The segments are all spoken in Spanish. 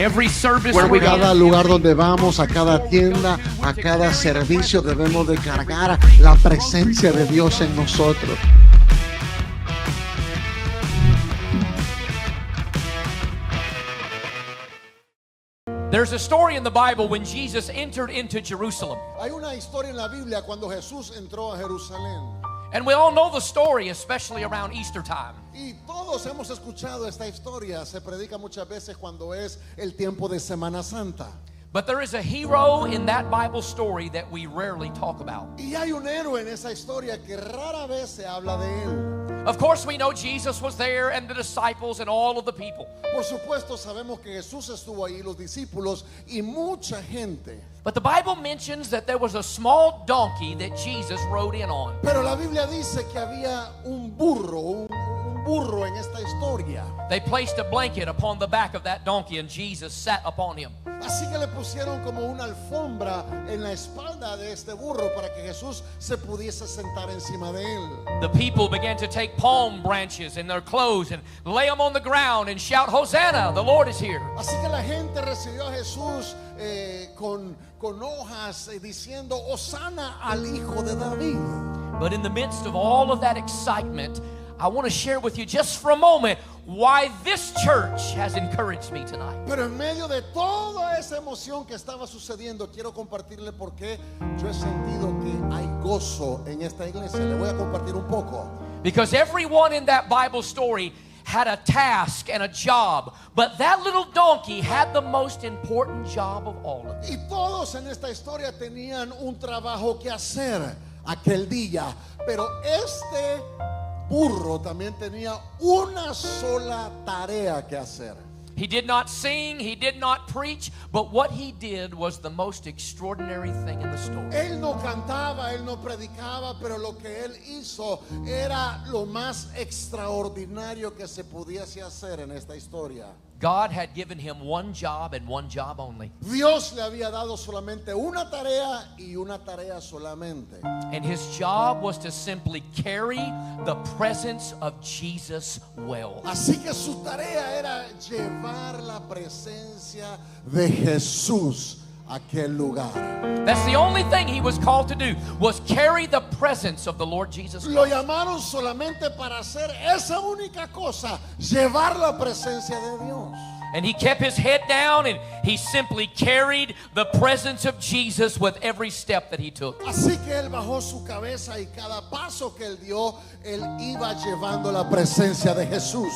Every service we're in, cada lugar donde vamos, a cada tienda, a cada servicio, debemos de cargar la presencia de Dios en nosotros. there's a story in the Bible when Jesus entered into Jerusalem. Hay una historia en la Biblia cuando Jesús entró a Jerusalén. And we all know the story, especially around Easter time. Y todos hemos escuchado esta historia, se predica muchas veces cuando es el tiempo de Semana Santa. But there is a hero in that Bible story that we rarely talk about. Y hay un héroe en esa historia que rara vez se habla de él. Of course, we know Jesus was there and the disciples and all of the people. Por supuesto, sabemos que Jesús estuvo ahí, los discípulos y mucha gente. But the Bible mentions that there was a small donkey that Jesus rode in on. Pero la Biblia dice que había un burro en esta historia. They placed a blanket upon the back of that donkey and Jesus sat upon him. Así que le pusieron como una alfombra en la espalda de este burro para que Jesús se pudiese sentar encima de él. The people began to take palm branches in their clothes and lay them on the ground and shout, Hosanna, the Lord is here. Así que la gente recibió a Jesús con hojas diciendo, Hosanna al Hijo de David. But in the midst of all of that excitement, I want to share with you just for a moment why this church has encouraged me tonight. Pero en medio de toda esa emoción que estaba sucediendo, quiero compartirle por qué yo he sentido que hay gozo en esta iglesia. Le voy a compartir un poco. Because everyone in that Bible story had a task and a job, but that little donkey had the most important job of all of them. Y todos en esta historia tenían un trabajo que hacer aquel día, pero este burro también tenía una sola tarea que hacer. He did not sing, he did not preach, but what he did was the most extraordinary thing in the story. Él no cantaba, él no predicaba, pero lo que él hizo era lo más extraordinario que se pudiese hacer en esta historia. God had given him one job and one job only. Dios le había dado solamente una tarea y una tarea solamente. And his job was to simply carry the presence of Jesus well. Así que su tarea era llevar la presencia de Jesús a aquel lugar. That's the only thing he was called to do, was carry the presence of the Lord Jesus Lo Christ. llamaron solamente para hacer esa única cosa, llevar la presencia de Dios. And he kept his head down and he simply carried the presence of Jesus with every step that he took. Así que él bajó su cabeza y cada paso que él dio, él iba llevando la presencia de Jesús.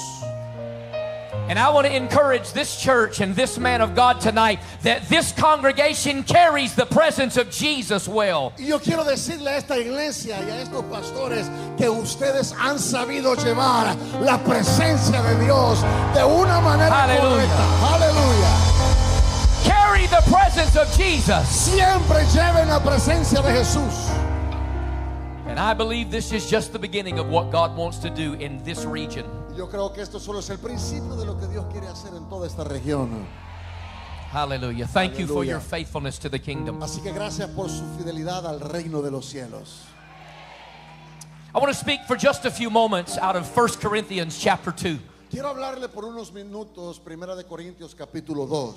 And I want to encourage this church and this man of God tonight that this congregation carries the presence of Jesus well. Y yo quiero decirle a esta iglesia y a estos pastores que ustedes han sabido llevar la presencia de Dios de una manera Aleluya. correcta. Aleluya. Carry the presence of Jesus. Siempre lleven la presencia de Jesús. And I believe this is just the beginning of what God wants to do in this region. Yo creo que esto solo es el principio de lo que Dios quiere hacer en toda esta región. Hallelujah. Thank you for Aleluya. your faithfulness to the kingdom. Así que gracias por su fidelidad al reino de los cielos. I want to speak for just a few moments out of 1 Corinthians chapter 2. Quiero hablarle por unos minutos, Primera de Corintios capítulo 2.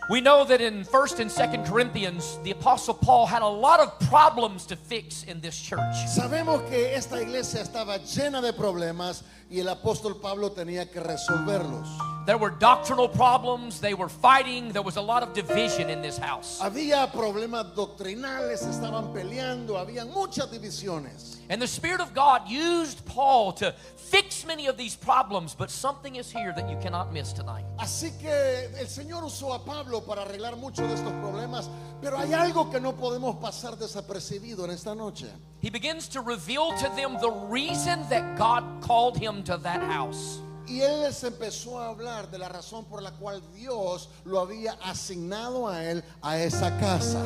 We know that in 1 and 2 Corinthians, the Apostle Paul had a lot of problems to fix in this church. Sabemos que esta iglesia estaba llena de problemas y el apóstol Pablo tenía que resolverlos. There were doctrinal problems, they were fighting, there was a lot of division in this house. Había problemas doctrinales, estaban peleando, había muchas divisiones. And the Spirit of God used Paul to fix many of these problems, but something is here that you cannot miss tonight. Así que el Señor usó a Pablo para arreglar muchos de estos problemas, pero hay algo que no podemos pasar desapercibido en esta noche. He begins to reveal to them the reason that God called him to that house. Y él les empezó a hablar de la razón por la cual Dios lo había asignado a él a esa casa.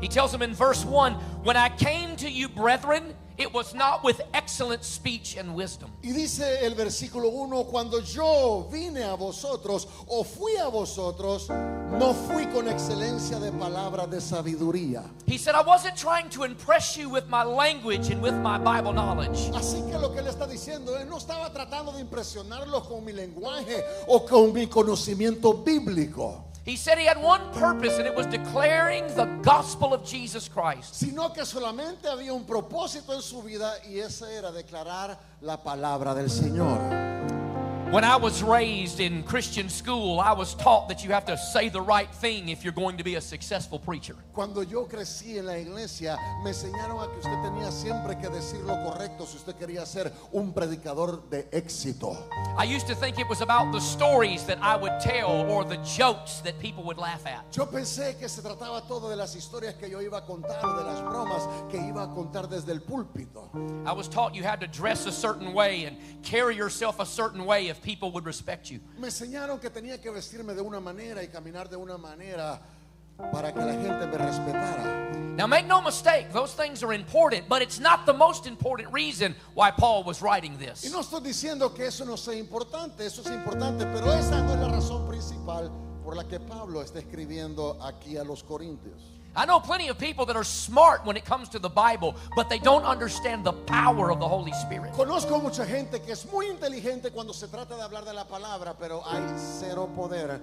He tells them in verse 1, when I came to you, brethren, it was not with excellent speech and wisdom. Y dice el versículo 1, cuando yo vine a vosotros o fui a vosotros, no fui con excelencia de palabras de sabiduría. He said, I wasn't trying to impress you with my language and with my Bible knowledge. Así que lo que él está diciendo, él no estaba tratando de impresionarlos con mi lenguaje o con mi conocimiento bíblico. He said he had one purpose, and it was declaring the gospel of Jesus Christ. sino que solamente había un propósito en su vida y ese era declarar la palabra del Señor. When I was raised in Christian school, I was taught that you have to say the right thing if you're going to be a successful preacher. Cuando yo crecí en la iglesia, me enseñaron a que usted tenía siempre que decir lo correcto si usted quería ser un predicador de éxito. I used to think it was about the stories that I would tell or the jokes that people would laugh at. Yo pensé que se trataba todo de las historias que yo iba a contar o de las bromas que iba a contar desde el púlpito. I was taught you had to dress a certain way and carry yourself a certain way if people would respect you. Me enseñaron que tenía que vestirme de una manera y caminar de una manera para que la gente me respetara. Now make no mistake, those things are important, but it's not the most important reason why Paul was writing Y this. no estoy diciendo que eso no sea importante, eso es importante, pero esa no es la razón principal por la que Pablo está escribiendo aquí a los Corintios. I know plenty of people that are smart when it comes to the Bible, but they don't understand the power of the Holy Spirit. Conozco mucha gente que es muy inteligente cuando se trata de hablar de la palabra, pero hay cero poder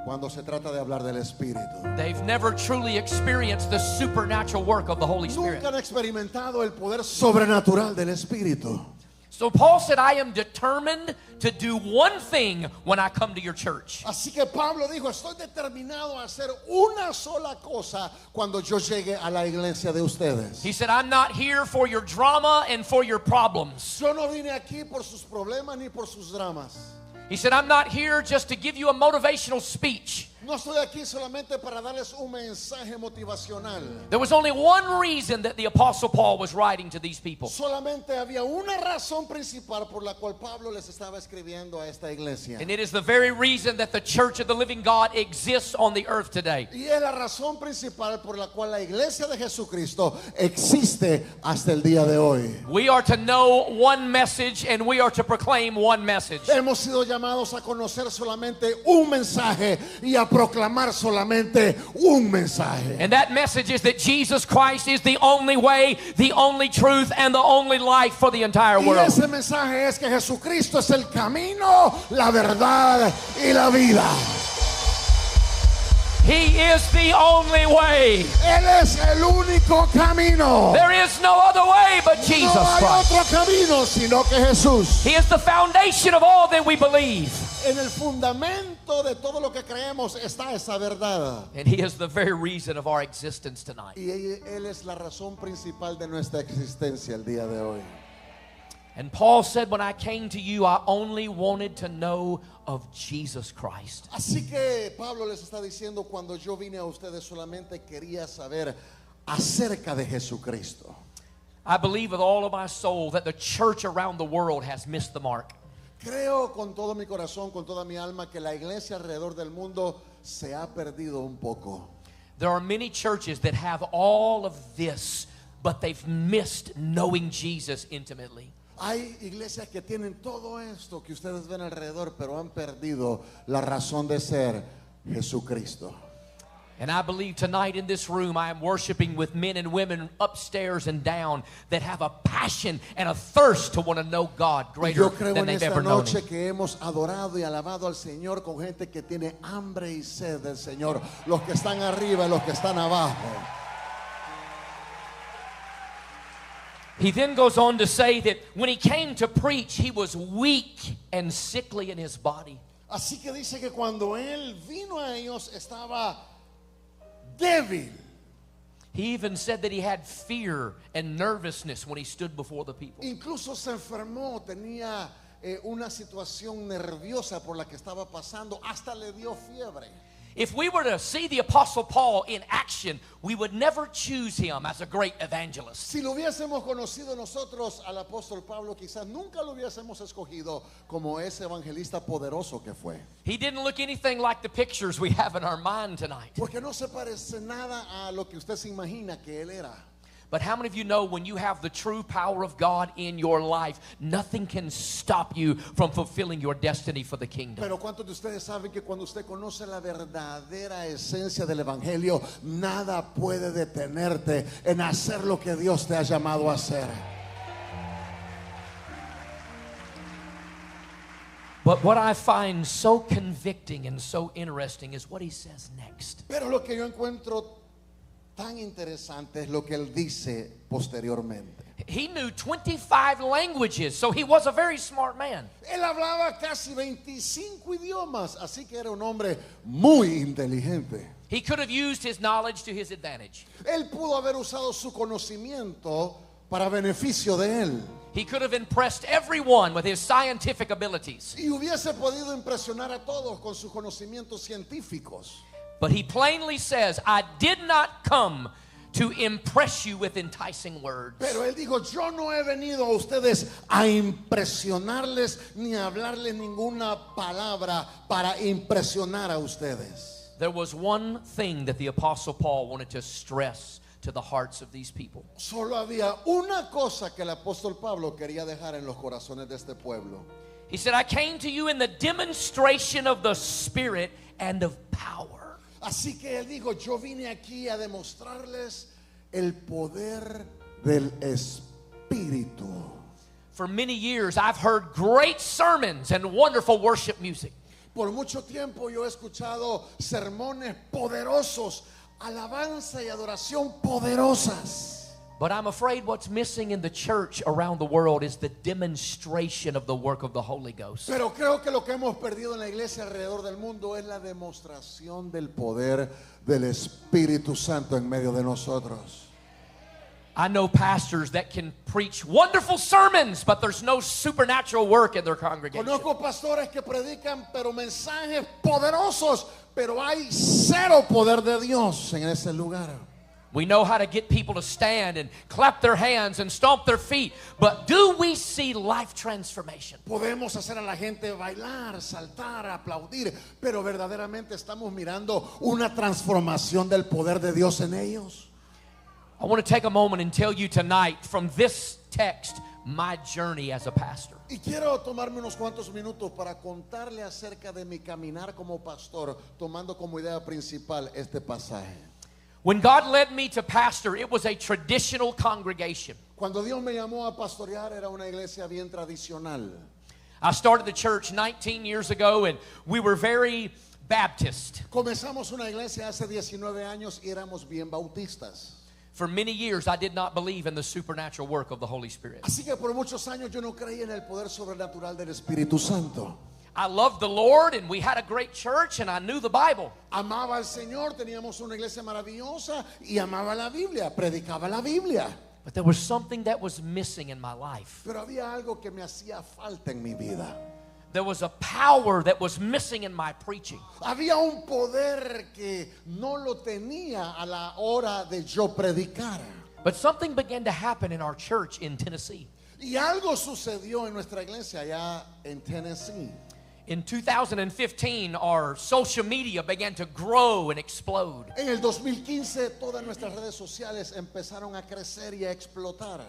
cuando se trata de hablar del Espíritu. They've never truly experienced the supernatural work of the Holy Spirit. Nunca han experimentado el poder sobrenatural del Espíritu. So Paul said, I am determined to do one thing when I come to your church. Así que Pablo dijo, estoy determinado a hacer una sola cosa cuando yo llegue a la iglesia de ustedes. He said, I'm not here for your drama and for your problems. Yo no vine aquí por sus problemas ni por sus dramas. He said, I'm not here just to give you a motivational speech. No estoy aquí solamente para darles un mensaje motivacional. There was only one reason that the Apostle Paul was writing to these people. Solamente había una razón principal por la cual Pablo les estaba escribiendo a esta iglesia. And it is the very reason that the Church of the Living God exists on the earth today. Y es la razón principal por la cual la iglesia de Jesucristo existe hasta el día de hoy. We are to know one message and we are to proclaim one message. Hemos sido llamados a conocer solamente un mensaje y a proclamar solamente un mensaje. And that message is that Jesus Christ is the only way, the only truth, and the only life for the entire Y world. ese mensaje es que Jesucristo es el camino, la verdad y la vida. He is the only way. Él es el único camino. There is no other way but Jesus No hay Christ. otro camino sino que Jesús. He is the foundation of all that we believe. En el fundamento de todo lo que creemos está esa verdad. And He is the very reason of our existence tonight. Y Él es la razón principal de nuestra existencia el día de hoy. And Paul said, when I came to you, I only wanted to know of Jesus Christ. Así que Pablo les está diciendo, cuando yo vine a ustedes solamente quería saber acerca de Jesucristo. I believe with all of my soul that the church around the world has missed the mark. Creo con todo mi corazón, con toda mi alma, que la iglesia alrededor del mundo se ha perdido un poco. There are many churches that have all of this, but they've missed knowing Jesus intimately. Hay iglesias que tienen todo esto que ustedes ven alrededor, pero han perdido la razón de ser, Jesucristo. And I believe tonight in this room I am worshiping with men and women upstairs and down that have a passion and a thirst to want to know God Y greater yo creo than en they've esta ever known noche Him. que hemos adorado y alabado al Señor con gente que tiene hambre y sed del Señor, los que están arriba y los que están abajo. He then goes on to say that when he came to preach, he was weak and sickly in his body. Así que dice que cuando él vino a ellos estaba débil. He even said that he had fear and nervousness when he stood before the people. Incluso se enfermó, tenía una situación nerviosa por la que estaba pasando, hasta le dio fiebre. If we were to see the Apostle Paul in action, we would never choose him as a great evangelist. Si lo hubiésemos conocido nosotros al apóstol Pablo, quizás nunca lo hubiésemos escogido como ese evangelista poderoso que fue. He didn't look anything like the pictures we have in our mind tonight. Porque no se parece nada a lo que usted se imagina que él era. But how many of you know when you have the true power of God in your life, nothing can stop you from fulfilling your destiny for the kingdom? Pero ¿cuántos de ustedes saben que cuando usted conoce la verdadera esencia del evangelio, nada puede detenerte en hacer lo que Dios te ha llamado a hacer? But what I find so convicting and so interesting is what he says next. Pero lo que yo encuentro tan interesante es lo que él dice posteriormente. He knew 25 languages, so he was a very smart man. Él hablaba casi 25 idiomas, así que era un hombre muy inteligente. He could have used his knowledge to his advantage. Él pudo haber usado su conocimiento para beneficio de él. He could have impressed everyone with his scientific abilities. Y hubiese podido impresionar a todos con sus conocimientos científicos. But he plainly says, I did not come to impress you with enticing words. Pero él dijo, yo no he venido a ustedes a impresionarles ni a hablarles ninguna palabra para impresionar a ustedes. There was one thing that the Apostle Paul wanted to stress to the hearts of these people. Solo había una cosa que el apóstol Pablo quería dejar en los corazones de este pueblo. He said, I came to you in the demonstration of the Spirit and of power. Así que él dijo, yo vine aquí a demostrarles el poder del Espíritu. For many years, I've heard great sermons and wonderful worship music. Por mucho tiempo yo he escuchado sermones poderosos, alabanza y adoración poderosas. But I'm afraid what's missing in the church around the world is the demonstration of the work of the Holy Ghost. Pero creo que lo que hemos perdido en la iglesia alrededor del mundo es la demostración del poder del Espíritu Santo en medio de nosotros. I know pastors that can preach wonderful sermons, but there's no supernatural work in their congregation. Conozco pastores que predican pero mensajes poderosos, pero hay cero poder de Dios en ese lugar. We know how to get people to stand and clap their hands and stomp their feet, but do we see life transformation? Podemos hacer a la gente bailar, saltar, aplaudir, pero verdaderamente estamos mirando una transformación del poder de Dios en ellos. I want to take a moment and tell you tonight from this text my journey as a pastor. Y quiero tomarme unos cuantos minutos para contarle acerca de mi caminar como pastor, tomando como idea principal este pasaje. When God led me to pastor, it was a traditional congregation. Cuando Dios me llamó a pastorear era una iglesia bien tradicional. I started the church 19 years ago and we were very Baptist. Comenzamos una iglesia hace 19 años y éramos bien bautistas. For many years I did not believe in the supernatural work of the Holy Spirit. Así que por muchos años yo no creía en el poder sobrenatural del Espíritu Santo. I loved the Lord and we had a great church and I knew the Bible. Amaba al Señor, teníamos una iglesia maravillosa y amaba la Biblia, predicaba la Biblia. But there was something that was missing in my life. Pero había algo que me hacía falta en mi vida. There was a power that was missing in my preaching. Había un poder que no lo tenía a la hora de yo predicar. But something began to happen in our church in Tennessee. Y algo sucedió en nuestra iglesia allá en Tennessee. In 2015, our social media began to grow and explode. En el 2015 todas nuestras redes sociales empezaron a crecer y a explotar.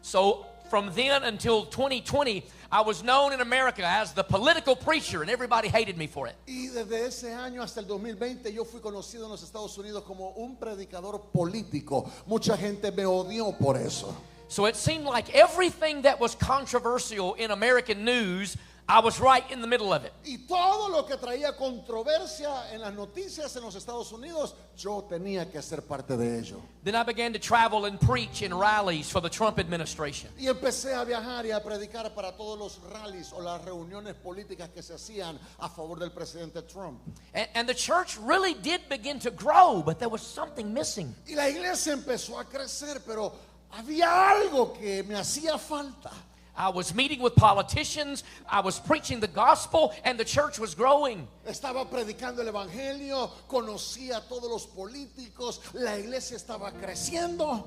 So from then until 2020, I was known in America as the political preacher and everybody hated me for it. Y desde ese año hasta el 2020 yo fui conocido en los Estados Unidos como un predicador político. Mucha gente me odió por eso. So it seemed like everything that was controversial in American news, I was right in the middle of it. Y todo lo que traía controversia en las noticias en los Estados Unidos, yo tenía que ser parte de ello. Then I began to travel and preach in rallies for the Trump administration. Y empecé a viajar y a predicar para todos los rallies o las reuniones políticas que se hacían a favor del presidente Trump. And the church really did begin to grow, but there was something missing. Y la iglesia empezó a crecer, pero había algo que me hacía falta. I was meeting with politicians, I was preaching the gospel, and the church was growing. Estaba predicando el evangelio, conocía a todos los políticos, la iglesia estaba creciendo.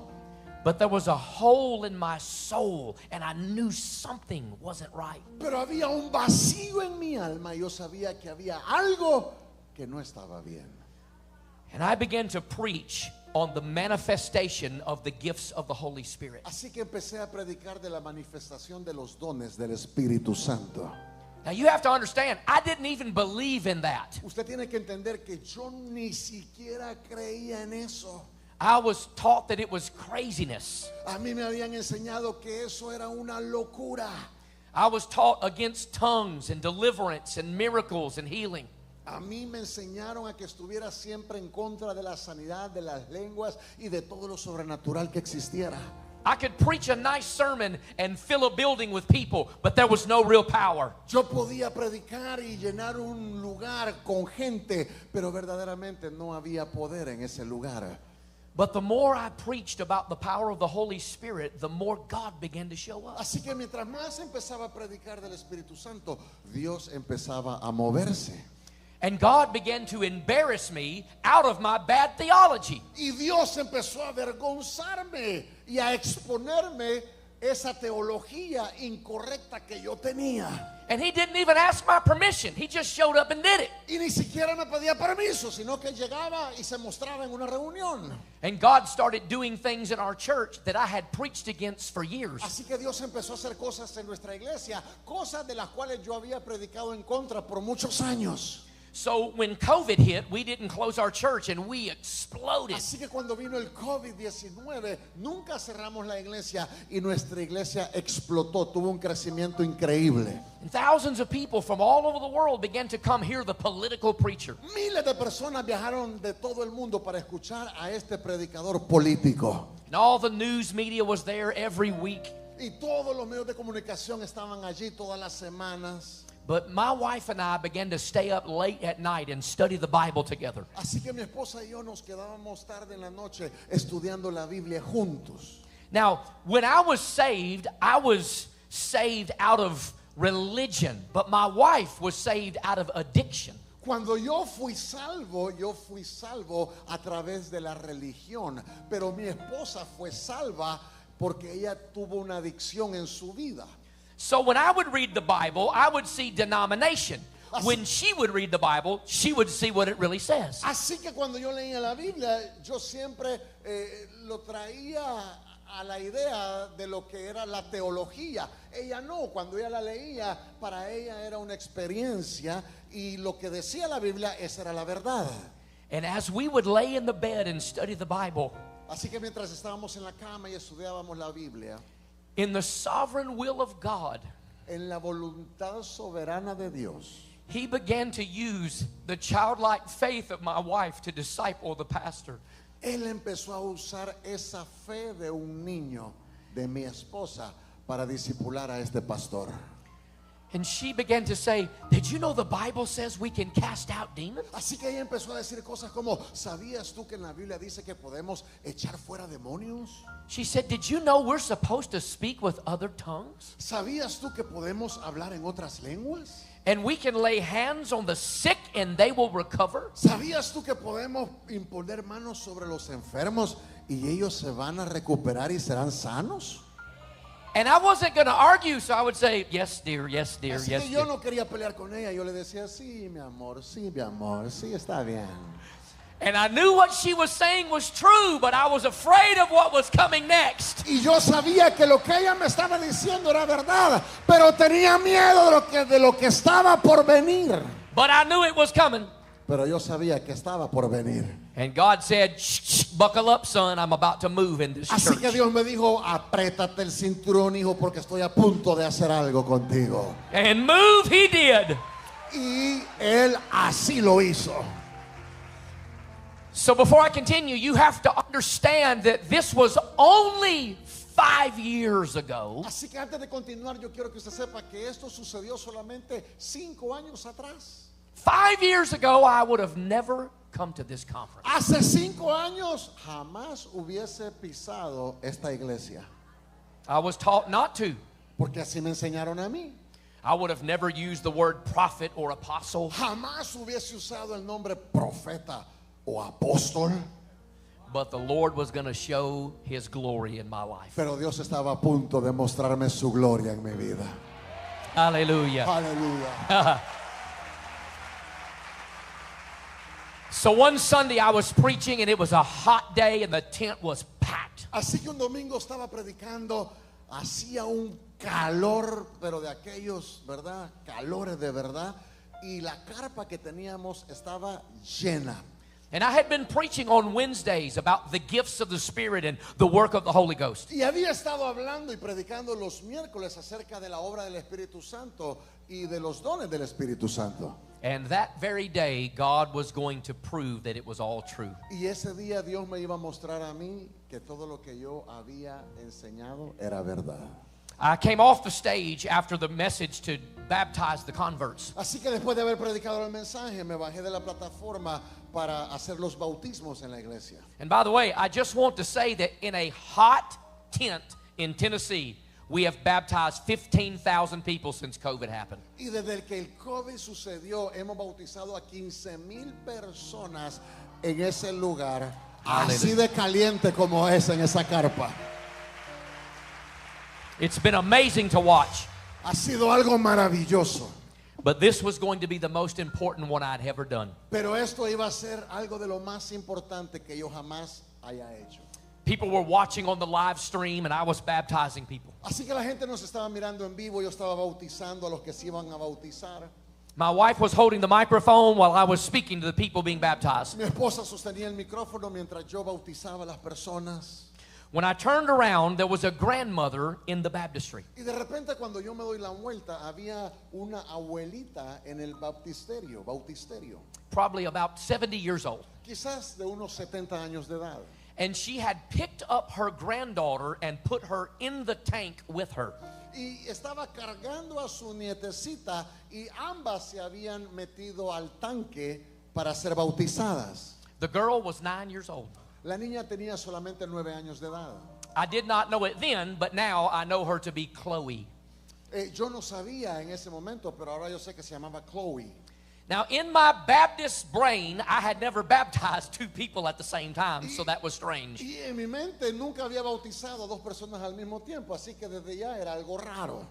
But there was a hole in my soul, and I knew something wasn't right. Pero había un vacío en mi alma y yo sabía que había algo que no estaba bien. And I began to preach on the manifestation of the gifts of the Holy Spirit. Así que empecé a predicar de la manifestación de los dones del Espíritu Santo. Now you have to understand, I didn't even believe in that. Usted tiene que entender que yo ni siquiera creía en eso. I was taught that it was craziness. A mí me habían enseñado que eso era una locura. I was taught against tongues and deliverance and miracles and healing. A mí me enseñaron a que estuviera siempre en contra de la sanidad, de las lenguas y de todo lo sobrenatural que existiera. I could preach a nice sermon and fill a building with people, but there was no real power. Yo podía predicar y llenar un lugar con gente, pero verdaderamente no había poder en ese lugar. But the more I preached about the power of the Holy Spirit, the more God began to show up. Así que mientras más empezaba a predicar del Espíritu Santo, Dios empezaba a moverse. And God began to embarrass me out of my bad theology. Y Dios empezó a avergonzarme y a exponerme esa teología incorrecta que yo tenía. And He didn't even ask my permission. He just showed up and did it. Y ni siquiera me pedía permiso, sino que llegaba y se mostraba en una reunión. And God started doing things in our church that I had preached against for years. Así que Dios empezó a hacer cosas en nuestra iglesia, cosas de las cuales yo había predicado en contra por muchos años. So when COVID hit, we didn't close our church and we exploded. Así que cuando vino el COVID-19, nunca cerramos la iglesia y nuestra iglesia explotó, tuvo un crecimiento increíble. And thousands of people from all over the world began to come hear the political preacher. Miles de personas viajaron de todo el mundo para escuchar a este predicador político. And all the news media was there every week. Y todos los medios de comunicación estaban allí todas las semanas. But my wife and I began to stay up late at night and study the Bible together. Así que mi esposa y yo nos quedábamos tarde en la noche estudiando la Biblia juntos. Now, when I was saved out of religion, but my wife was saved out of addiction. Cuando yo fui salvo a través de la religión, pero mi esposa fue salva porque ella tuvo una adicción en su vida. So when I would read the Bible, I would see denomination. When she would read the Bible, she would see what it really says. Así que cuando yo leía la Biblia, yo siempre lo traía a la idea de lo que era la teología. Ella no, cuando ella la leía, para ella era una experiencia y lo que decía la Biblia, esa era la verdad. And as we would lay in the bed and study the Bible, Así que mientras estábamos en la cama y estudiábamos la Biblia, in the sovereign will of God, en la voluntad soberana de Dios, He began to use the childlike faith of my wife to disciple the pastor. Él empezó a usar esa fe de un niño, de mi esposa, para discipular a este pastor. And she began to say, did you know the Bible says we can cast out demons? Así que ella empezó a decir cosas como, ¿sabías tú que en la Biblia dice que podemos echar fuera demonios? She said, did you know we're supposed to speak with other tongues? ¿Sabías tú que podemos hablar en otras lenguas? And we can lay hands on the sick and they will recover? ¿Sabías tú que podemos imponer manos sobre los enfermos y ellos se van a recuperar y serán sanos? And I wasn't going to argue, so I would say, yes, dear, yes, dear, Así yes, que yo dear. no quería pelear con ella, yo le decía, sí, mi amor, sí, está bien. And I knew what she was saying was true, but I was afraid of what was coming next. Y yo sabía que lo que ella me estaba diciendo era verdad, pero tenía miedo de lo que estaba por venir. But I knew it was coming. Pero yo sabía que estaba por venir. And God said, shh, shh, buckle up, son, I'm about to move in this Así que church. Dios me dijo, apriétate el cinturón, hijo, porque estoy a punto de hacer algo contigo. And move he did. Y él así lo hizo. So before I continue, you have to understand that this was only 5 years ago. Así que antes de continuar, yo quiero que usted sepa que esto sucedió solamente 5 años atrás. 5 years ago, I would have never come to this conference. Hace 5 años jamás hubiese pisado esta iglesia, I was taught not to. porque así me enseñaron a mí. I would have never used the word prophet or apostle, Jamás hubiese usado el nombre profeta o apóstol, but the Lord was going to show His glory in my life. pero Dios estaba a punto de mostrarme su gloria en mi vida. Hallelujah. Aleluya. So one Sunday I was preaching and it was a hot day and the tent was packed. Así que un domingo estaba predicando, hacía un calor, pero de aquellos, ¿verdad? Calores de verdad. Y la carpa que teníamos estaba llena. And I had been preaching on Wednesdays about the gifts of the Spirit and the work of the Holy Ghost. Y había estado hablando y predicando los miércoles acerca de la obra del Espíritu Santo y de los dones del Espíritu Santo. And that very day, God was going to prove that it was all true. Y ese día Dios me iba a mostrar a mí que todo lo que yo había enseñado era verdad. I came off the stage after the message to baptize the converts. Así que después de haber predicado el mensaje, me bajé de la plataforma para hacer los bautismos en la iglesia. And by the way, I just want to say that in a hot tent in Tennessee, we have baptized 15,000 people since COVID happened. Y desde el que el COVID sucedió, hemos bautizado a 15,000 personas en ese lugar, así de caliente como es en esa carpa. It's been amazing to watch. Ha sido algo maravilloso. But this was going to be the most important one I'd ever done. Pero esto iba a ser algo de lo más importante que yo jamás haya hecho. People were watching on the live stream and I was baptizing people. Así que la gente nos estaba mirando en vivo, yo estaba bautizando a los que se iban a bautizar. My wife was holding the microphone while I was speaking to the people being baptized. Mi esposa sostenía el micrófono mientras yo bautizaba a las personas. When I turned around, there was a grandmother in the baptistry. Y de repente cuando yo me doy la vuelta, había una abuelita en el bautisterio. Probably about 70 years old. Quizás de unos 70 años de edad. And she had picked up her granddaughter and put her in the tank with her. Y estaba cargando a su nietecita y ambas se habían metido al tanque para ser bautizadas. The girl was 9 years old. La niña tenía solamente 9 años de edad. I did not know it then, but now I know her to be Chloe. Yo no sabía en ese momento, pero ahora yo sé que se llamaba Chloe. Now, in my Baptist brain, I had never baptized two people at the same time, so that was strange. Y en mi mente nunca había bautizado a dos personas al mismo tiempo, así que desde ya era algo raro.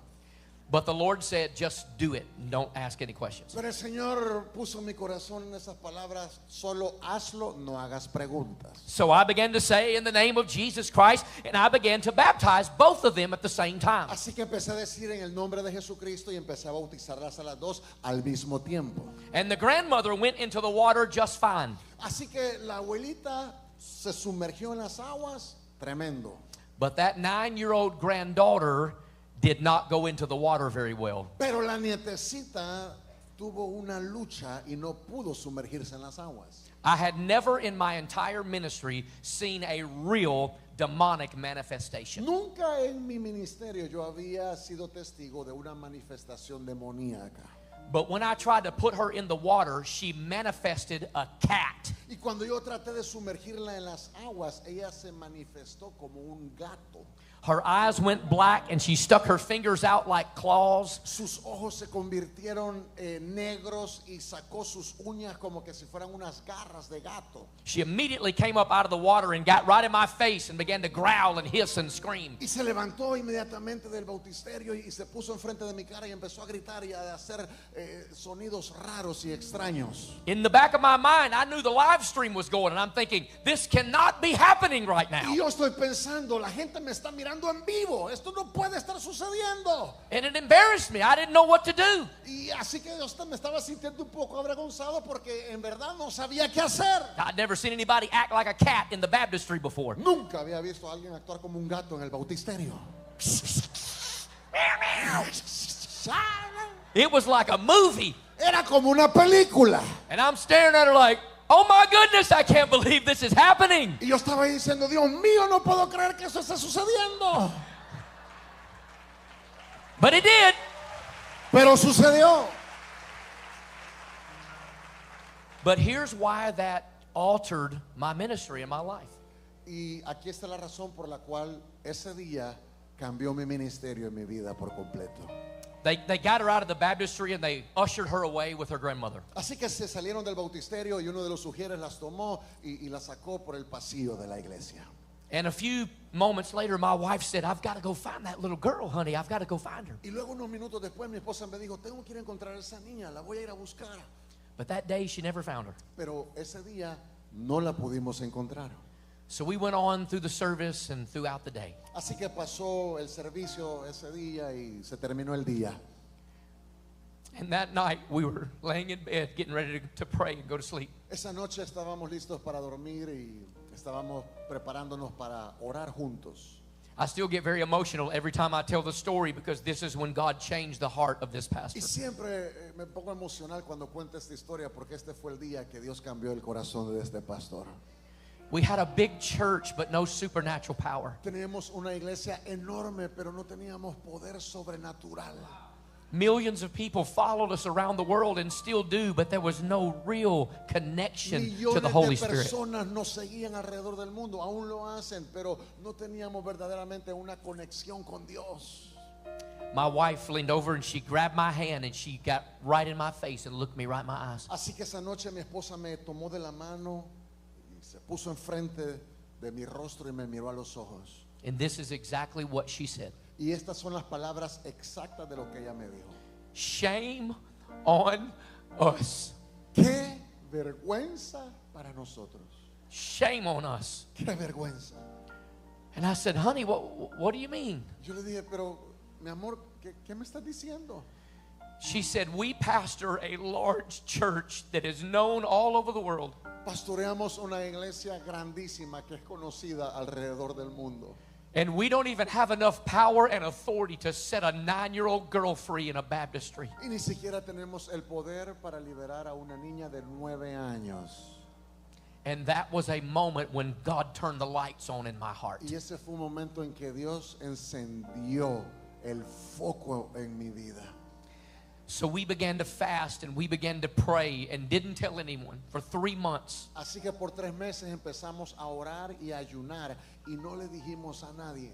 But the Lord said, just do it. Don't ask any questions. Pero el Señor puso en mi corazón en esas palabras, solo hazlo, no hagas preguntas. So I began to say, in the name of Jesus Christ, and I began to baptize both of them at the same time. Así que empecé a decir en el nombre de Jesucristo y empecé a bautizarlas a las dos al mismo tiempo. And the grandmother went into the water just fine. Así que la abuelita se sumergió en las aguas, tremendo. But that 9-year-old granddaughter did not go into the water very well. Pero la nietecita tuvo una lucha y no pudo sumergirse en las aguas. I had never in my entire ministry seen a real demonic manifestation. Nunca en mi ministerio yo había sido testigo de una manifestación demoníaca. But when I tried to put her in the water, she manifested a cat. Y cuando yo traté de sumergirla en las aguas, ella se manifestó como un gato. Her eyes went black and she stuck her fingers out like claws. Sus ojos se convirtieron negros y sacó sus uñas como que si fueran unas garras de gato. She immediately came up out of the water and got right in my face and began to growl and hiss and scream. Y se levantó inmediatamente del bautisterio y se puso enfrente de mi cara y empezó a gritar y a hacer sonidos raros y extraños. In the back of my mind, I knew the live stream was going, and I'm thinking, this cannot be happening right now. Y yo estoy pensando, la gente me está mirando en vivo, esto no puede estar sucediendo. And it embarrassed me. I didn't know what to do. Y así que yo me estaba sintiendo un poco avergonzado porque en verdad no sabía qué hacer. I'd never seen anybody act like a cat in the baptistry before. Nunca había visto a alguien actuar como un gato en el bautisterio. It was like a movie. Era como una película. And I'm staring at her like, oh my goodness, I can't believe this is happening. Y yo estaba diciendo, Dios mío, no puedo creer que eso esté sucediendo. But it did. Pero sucedió. But here's why that altered my ministry and my life. Y aquí está la razón por la cual ese día cambió mi ministerio y mi vida por completo. They got her out of the baptistry and they ushered her away with her grandmother. Así que se salieron del bautisterio y uno de los sugieres las tomó y las sacó por el pasillo de la iglesia. And a few moments later, my wife said, I've got to go find that little girl, honey. I've got to go find her. Y luego unos minutos después mi esposa me dijo, tengo que ir a encontrar a esa niña, la voy a ir a buscar. But that day, she never found her. Pero ese día no la pudimos encontrar. So we went on through the service and throughout the day. Así que pasó el servicio ese día y se terminó el día. And that night we were laying in bed getting ready to pray and go to sleep. Esa noche estábamos listos para dormir y estábamos preparándonos para orar juntos. I still get very emotional every time I tell the story because this is when God changed the heart of this pastor. Y siempre me pongo emocional cuando cuento esta historia porque este fue el día que Dios cambió el corazón de este pastor. We had a big church but no supernatural power. Teníamos una iglesia enorme, pero no teníamos poder sobrenatural. Millions of people followed us around the world and still do, but there was no real connection to the Holy Millones de Spirit. personas nos seguían alrededor del mundo, aún lo hacen, pero no teníamos verdaderamente una conexión con Dios. My wife leaned over and she grabbed my hand and she got right in my face and looked me right in my eyes. Así que esa noche mi esposa me tomó de la mano y se puso enfrente de mi rostro y me miró a los ojos. And this is exactly what she said. Y estas son las palabras exactas de lo que ella me dijo. Shame on us. Qué vergüenza para nosotros. Shame on us. Qué vergüenza. And I said, honey, what do you mean? Yo le dije, pero mi amor, ¿qué me estás diciendo? She said, we pastor a large church that is known all over the world. Pastoreamos una iglesia grandísima que es conocida alrededor del mundo. And we don't even have enough power and authority to set a 9-year-old girl free in a baptistry. Y ni siquiera tenemos el poder para liberar a una niña de 9 años. And that was a moment when God turned the lights on in my heart. Y ese fue un momento en que Dios encendió el foco en mi vida. So we began to fast and we began to pray and didn't tell anyone for 3 months. Así que por 3 meses empezamos a orar y a ayunar y no le dijimos a nadie.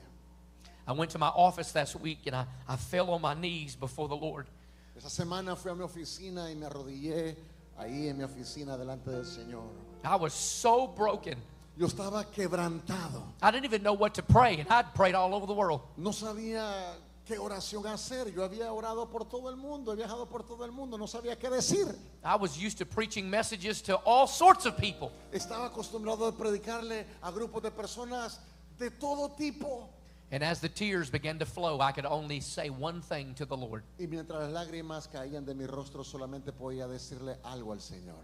I went to my office last week and I fell on my knees before the Lord. Esa semana fui a mi oficina y me arrodillé ahí en mi oficina delante del Señor. I was so broken. Yo estaba quebrantado. I didn't even know what to pray, and I'd prayed all over the world. No sabía qué oración hacer. Yo había orado por todo el mundo, he viajado por todo el mundo, no sabía qué decir. I was used to preaching messages to all sorts of people. Estaba acostumbrado a predicarle a grupos de personas de todo tipo. And as the tears began to flow, I could only say one thing to the Lord. Y mientras las lágrimas caían de mi rostro, solamente podía decirle algo al Señor.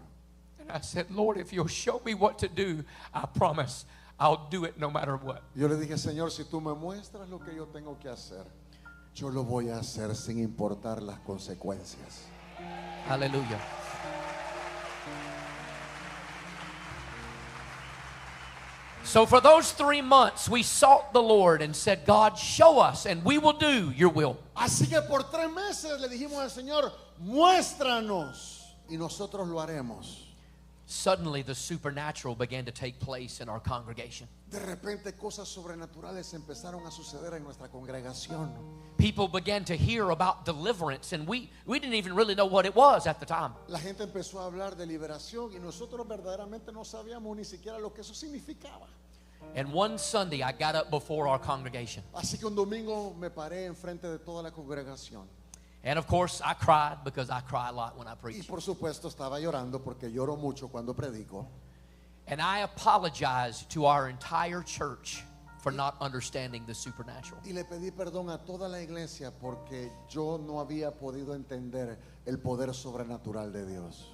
And I said, Lord, if you'll show me what to do, I promise I'll do it no matter what. Yo le dije, Señor, si tú me muestras lo que yo tengo que hacer, yo lo voy a hacer sin importar las consecuencias. Hallelujah. So for those 3 months, we sought the Lord and said, God, show us and we will do your will. Así que por 3 meses le dijimos al Señor, muéstranos y nosotros lo haremos. Suddenly, the supernatural began to take place in our congregation. De repente cosas sobrenaturales empezaron a suceder en nuestra congregación. People began to hear about deliverance, and we didn't even really know what it was at the time. La gente empezó a hablar de liberación y nosotros verdaderamente no sabíamos ni siquiera lo que eso significaba. And one Sunday, I got up before our congregation. Así que un domingo me paré enfrente de toda la congregación. And of course, I cried because I cry a lot when I Y preach. por supuesto estaba llorando porque lloro mucho cuando predico. And I apologized to our entire church for not understanding the supernatural. Y le pedí perdón a toda la iglesia porque yo no había podido entender el poder sobrenatural de Dios.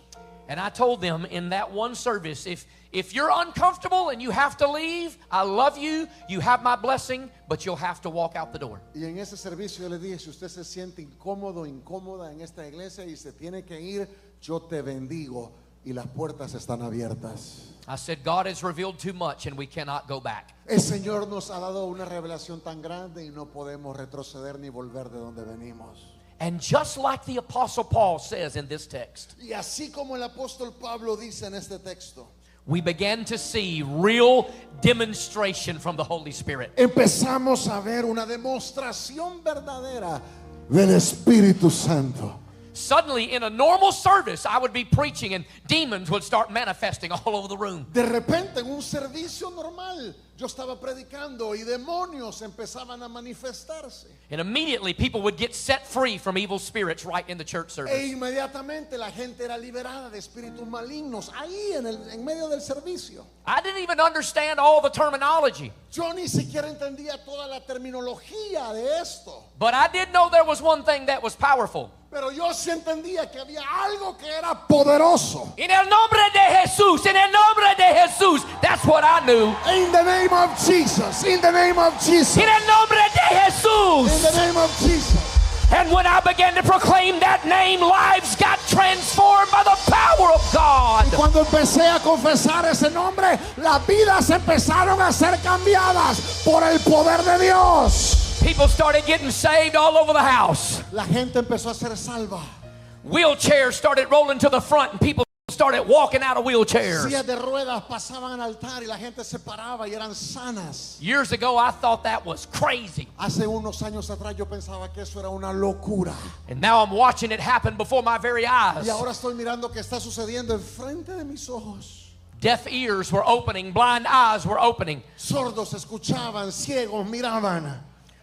And I told them in that one service, if you're uncomfortable and you have to leave, I love you, you have my blessing, but you'll have to walk out the door. Y en ese servicio yo le dije, si usted se siente incómodo, incómoda en esta iglesia y se tiene que ir, yo te bendigo y las puertas están abiertas. I said, God has revealed too much and we cannot go back. El Señor nos ha dado una revelación tan grande y no podemos retroceder ni volver de donde venimos. And just like the Apostle Paul says in this text, Y así como el apóstol Pablo dice en este texto, we began to see real demonstration from the Holy Spirit. empezamos a ver una demostración verdadera del Espíritu Santo. Suddenly, in a normal service, I would be preaching and demons would start manifesting all over the room. De repente en un servicio normal Yo estaba predicando y demonios empezaban a manifestarse. And immediately people would get set free from evil spirits right in the church E service. inmediatamente la gente era liberada de espíritus malignos ahí en medio del servicio. I didn't even understand all the terminology, Yo ni siquiera entendía toda la terminología de esto. but I did know there was one thing that was powerful. Pero yo sí entendía que había algo que era poderoso. En el nombre de Jesús, en el nombre de Jesús. That's what I knew. In the name of Jesus. In the name of Jesus. En el nombre de In Jesús. the name of Jesus. And when I began to proclaim that name, lives got transformed by the power of God. Cuando empecé a confesar ese nombre, las vidas empezaron a ser cambiadas por el poder de Dios. People started getting saved all over the house. La gente empezó a ser salva. Wheelchairs started rolling to the front and people started walking out of wheelchairs. Sillas de ruedas pasaban al altar y la gente se paraba y eran sanas. Years ago, I thought that was crazy. Hace unos años atrás yo pensaba que eso era una locura. And now I'm watching it happen before my very eyes. Y ahora estoy mirando que está sucediendo enfrente de mis ojos. Deaf ears were opening, blind eyes were opening. Sordos escuchaban, ciegos miraban.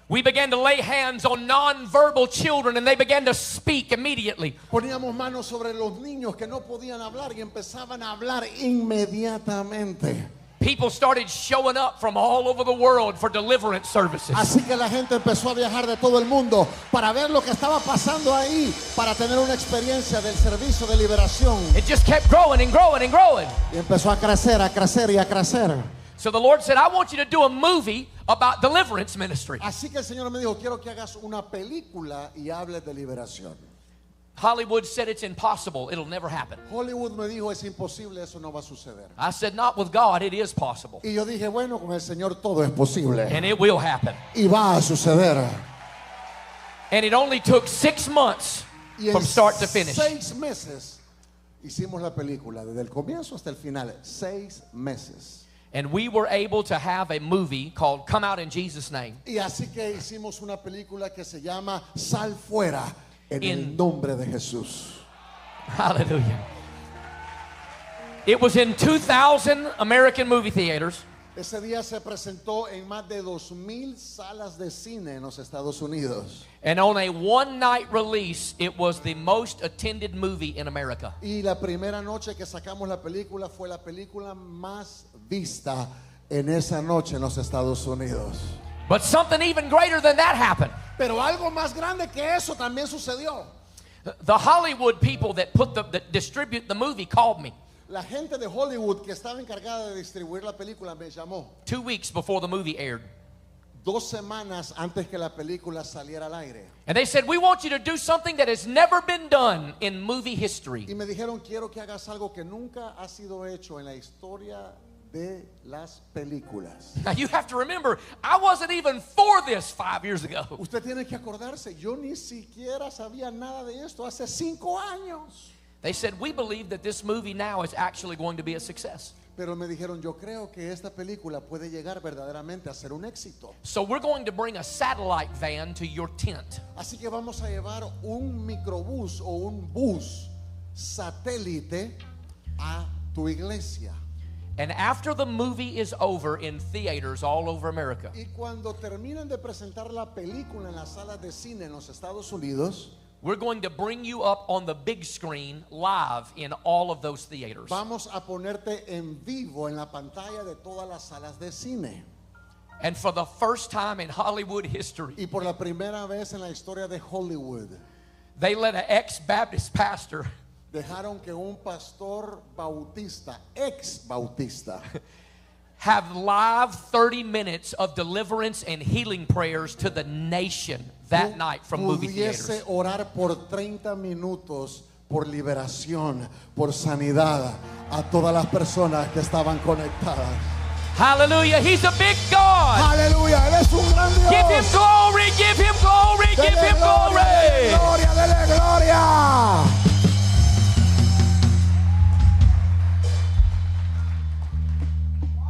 We began to lay hands on non-verbal children and they began to speak immediately. Poníamos manos sobre los niños que no podían hablar y empezaban a hablar inmediatamente. People started showing up from all over the world for deliverance services. Así que la gente empezó a viajar de todo el mundo para ver lo que estaba pasando ahí, para tener una experiencia del servicio de liberación. It just kept growing and growing and growing. Y empezó a crecer y a crecer. So the Lord said, I want you to do a movie about deliverance ministry. Así que el Señor me dijo, quiero que hagas una película y hables de liberación. Hollywood said it's impossible. It'll never happen. Hollywood me dijo, es imposible, eso no va a suceder. I said, not with God. It is possible. Y yo dije, bueno, con el Señor todo es posible. And it will happen. Y va a suceder. And it only took 6 months Y from en start to finish. 6 meses hicimos la película, desde el comienzo hasta el final. 6 meses. And we were able to have a movie called Come Out in Jesus' Name. Y así que hicimos una película que se llama Sal Fuera en el In- nombre de Jesús. Hallelujah. It was in 2,000 American movie theaters. Ese día se presentó en más de 2,000 salas de cine en los Estados Unidos. And on a one-night release, it was the most attended movie in America. Y la primera noche que sacamos la película fue la película más vista en esa noche en los Estados Unidos. But something even greater than that happened. Pero algo más grande que eso también sucedió. The Hollywood people that that distribute the movie called me La gente de Hollywood que estaba encargada de distribuir la película me llamó 2 weeks before the movie aired. 2 semanas antes que la película saliera al aire. And they said, we want you to do something that has never been done in movie history. Y me dijeron, quiero que hagas algo que nunca ha sido hecho en la historia de las películas. Now you have to remember, I wasn't even for this 5 years ago. Usted tiene que acordarse, yo ni siquiera sabía nada de esto hace 5 años. They said, we believe that this movie now is actually going to be a success. Pero me dijeron, yo creo que esta película puede llegar verdaderamente a ser un éxito. So we're going to bring a satellite van to your tent. Así que vamos a llevar un microbús o un bus satélite a tu iglesia. And after the movie is over in theaters all over America, Y cuando terminen de presentar la película en las salas de cine en los Estados Unidos, we're going to bring you up on the big screen live in all of those theaters. vamos a ponerte en vivo en la pantalla de todas las salas de cine. And for the first time in Hollywood history, Y por la primera vez en la historia de Hollywood, they let an ex-Baptist pastor dejaron que un pastor bautista, ex bautista, have live 30 minutes of deliverance and healing prayers to the nation that night from movie pudiese theaters. orar por 30 minutos por liberación, por sanidad a todas las personas que estaban conectadas. Hallelujah. He's a big God. Aleluya, Él es un gran Dios. Give him glory, give him glory, give Dele him gloria, dele glory. gloria, dele gloria.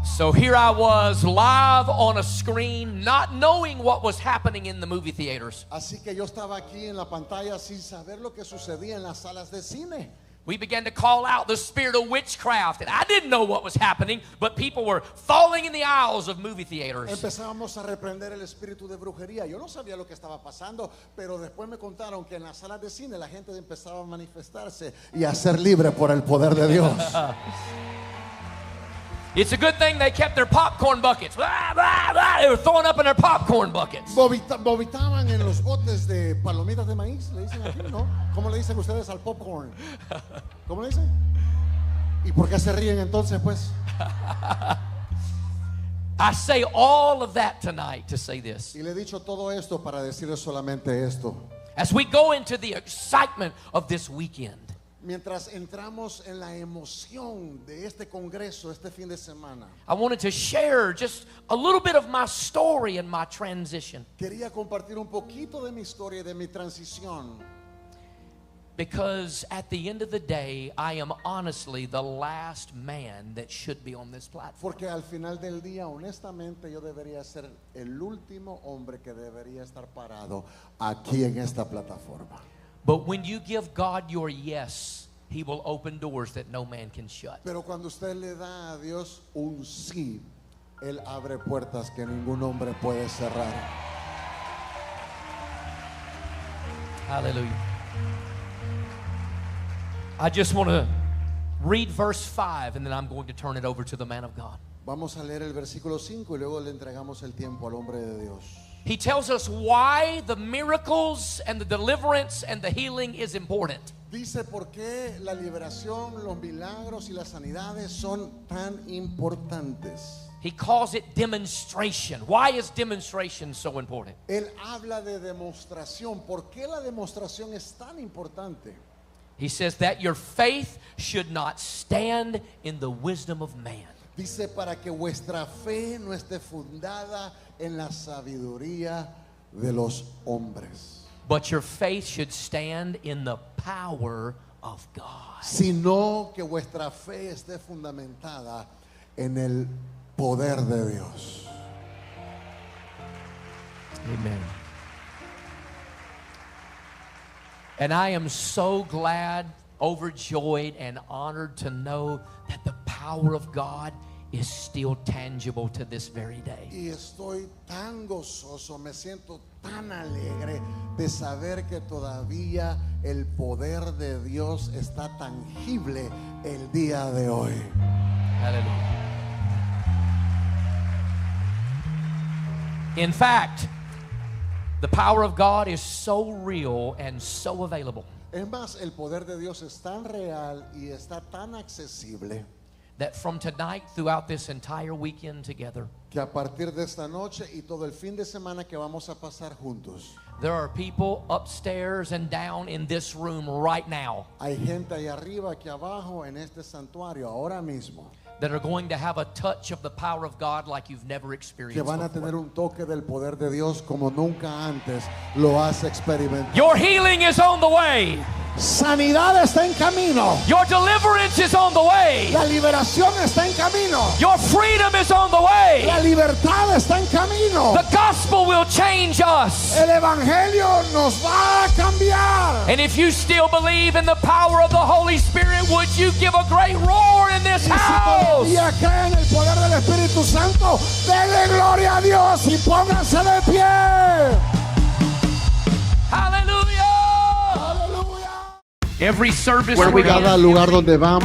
So here I was live on a screen, not knowing what was happening in the movie theaters. Así que yo estaba aquí en la pantalla sin saber lo que sucedía en las salas de cine. We began to call out the spirit of witchcraft. And I didn't know what was happening, but people were falling in the aisles of movie theaters. Empezábamos a reprender el espíritu de brujería. Yo no sabía lo que estaba pasando, pero después me contaron que en las salas de cine la gente empezaba a manifestarse y a ser libre por el poder de Dios. It's a good thing they kept their popcorn buckets. Blah, blah, blah. They were throwing up in their popcorn buckets. Vomitaban en los botes de palomitas de maíz, le dicen aquí, ¿no? ¿Cómo le dicen ustedes al popcorn? ¿Cómo le dicen? ¿Y por qué se ríen entonces, pues? I say all of that tonight to say this. Y le he dicho todo esto para decirle solamente esto. As we go into the excitement of this weekend, Mientras entramos en la emoción de este congreso este fin de semana, I wanted to share just a little bit of my story and my transition. quería compartir un poquito de mi historia y de mi transición. Because at the end of the day, I am honestly the last man that should be on this platform. Porque al final del día, honestamente, yo debería ser el último hombre que debería estar parado aquí en esta plataforma. But when you give God your yes, He will open doors that no man can shut. Pero cuando usted le da a Dios un sí, Él abre puertas que ningún hombre puede cerrar. Hallelujah. I just want to read verse 5 and then I'm going to turn it over to the man of God. Vamos a leer el versículo 5 y luego le entregamos el tiempo al hombre de Dios. He tells us why the miracles and the deliverance and the healing is important. Dice por qué la liberación, los milagros y las sanidades son tan importantes. He calls it demonstration. Why is demonstration so important? Él habla de demostración. ¿Por qué la demostración es tan importante? He says that your faith should not stand in the wisdom of man. Dice para que vuestra fe no esté fundada en la sabiduría de los hombres, But your faith should stand in the power of God. sino que vuestra fe esté fundamentada en el poder de Dios. Amen. And I am so glad, overjoyed, and honored to know that the power of God is still tangible to this very day. Y estoy tan gozoso, me siento tan alegre de saber que todavía el poder de Dios está tangible el día de hoy. Hallelujah. In fact, the power of God is so real and so available Es más, el poder de Dios es tan real y está tan accesible that from tonight throughout this entire weekend together, que a partir de esta noche y todo el fin de semana que vamos a pasar juntos, there are people upstairs and down in this room right now hay gente ahí arriba, aquí abajo, en este santuario, ahora mismo, that are going to have a touch of the power of God like you've never que experienced van a before. tener un toque del poder de Dios como nunca antes lo has experimentado. Your healing is on the way. Sanidad está en camino. Your deliverance is on the way. La liberación está en camino. Your freedom is on the way. La libertad está en camino. The gospel will change us. El evangelio nos va a cambiar. And if you still believe in the power of the Holy Spirit, would you give a great roar in this Y si house? todavía creen en el poder del Espíritu Santo, denle gloria a Dios y pónganse de pie. Hallelujah. Aleluya. Every service Where we we're in, got Cada lugar donde vamos